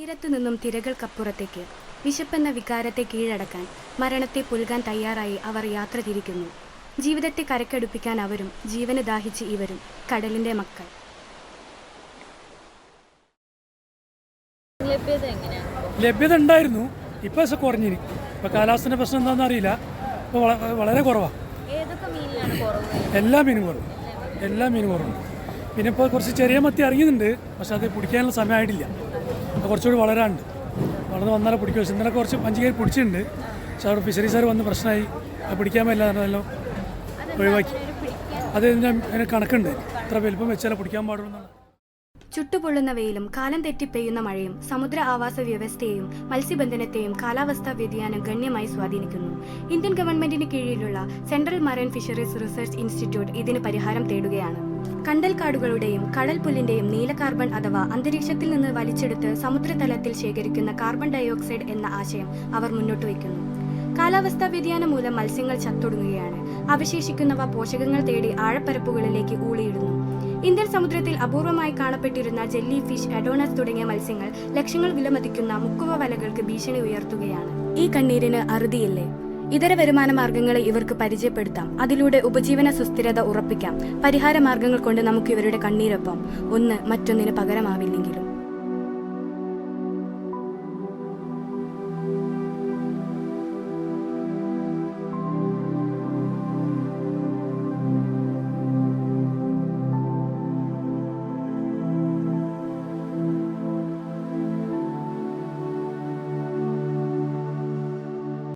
തീരത്തു നിന്നും തിരകൾക്കപ്പുറത്തേക്ക് വിശപ്പെന്ന വികാരത്തെ കീഴടക്കാൻ, മരണത്തെ പുൽകാൻ തയ്യാറായി അവർ യാത്ര തിരിക്കുന്നു. ജീവിതത്തെ കരക്കടുപ്പിക്കാൻ അവരും, ജീവന് ദാഹിച്ച് ഇവരും, കടലിന്റെ മക്കൾ. ലഭ്യത ഉണ്ടായിരുന്നു, ഇപ്പോൾ കുറഞ്ഞിരിക്കും. ഇപ്പോൾ കാലാവസ്ഥയുടെ പ്രശ്നം എന്താണെന്ന് അറിയില്ല, ഇപ്പോൾ വളരെ കുറവാണ്. എല്ലാ മീനും കുറവ്. പിന്നെ ഇപ്പോൾ കുറച്ച് ചെറിയ മത്തി ഇറങ്ങിയിട്ടുണ്ട്, പക്ഷെ അത് പിടിക്കാനുള്ള സമയമായിട്ടില്ല. കുറച്ചുകൂടി വളരാണ്ട് വന്നാലേ പിടിക്കും. പക്ഷെ ഇന്നലെ കുറച്ച് 5 കയറി പിടിച്ചിട്ടുണ്ട്, പക്ഷെ അവിടെ ഫിഷറീസുകാർ വന്ന് പ്രശ്നമായി, അത് പിടിക്കാൻ പറ്റില്ല, എല്ലാം ഒഴിവാക്കി. അത് അതിന് കണക്കുണ്ട്, ഇത്ര വലുപ്പം വെച്ചാലേ പിടിക്കാൻ പാടുള്ളൂ എന്നുള്ള. ചുട്ടുപൊള്ളുന്ന വെയിലും കാലം തെറ്റി പെയ്യുന്ന മഴയും സമുദ്ര ആവാസ വ്യവസ്ഥയെയും മത്സ്യബന്ധനത്തെയും കാലാവസ്ഥാ വ്യതിയാനം ഗണ്യമായി സ്വാധീനിക്കുന്നു. ഇന്ത്യൻ ഗവൺമെന്റിന് കീഴിലുള്ള central marine fisheries research institute ഇതിന് പരിഹാരം തേടുകയാണ്. കണ്ടൽക്കാടുകളുടെയും കടൽ പുല്ലിന്റെയും നീല കാർബൺ അഥവാ അന്തരീക്ഷത്തിൽ നിന്ന് വലിച്ചെടുത്ത് സമുദ്രതലത്തിൽ ശേഖരിക്കുന്ന കാർബൺ ഡയോക്സൈഡ് എന്ന ആശയം അവർ മുന്നോട്ട് വയ്ക്കുന്നു. കാലാവസ്ഥാ വ്യതിയാനം മൂലം മത്സ്യങ്ങൾ ചത്തൊടുങ്ങുകയാണ്. അവശേഷിക്കുന്നവ പോഷകങ്ങൾ തേടി ആഴപ്പരപ്പുകളിലേക്ക് ഊളിയിടുന്നു. ഇന്ത്യൻ സമുദ്രത്തിൽ അപൂർവമായി കാണപ്പെട്ടിരുന്ന ജെല്ലി ഫിഷ്, അഡോണസ് തുടങ്ങിയ മത്സ്യങ്ങൾ ലക്ഷങ്ങൾ വിലമതിക്കുന്ന മുക്കുവ വലകൾക്ക് ഭീഷണി ഉയർത്തുകയാണ്. ഈ കണ്ണീരിന് അറുതിയില്ലേ? ഇതര വരുമാന മാർഗങ്ങളെ ഇവർക്ക് പരിചയപ്പെടുത്താം. അതിലൂടെ ഉപജീവന സുസ്ഥിരത ഉറപ്പിക്കാം. പരിഹാര മാർഗങ്ങൾ കൊണ്ട് നമുക്ക് ഇവരുടെ കണ്ണീരൊപ്പം. ഒന്ന് മറ്റൊന്നിന് പകരമാവില്ലെങ്കിലും.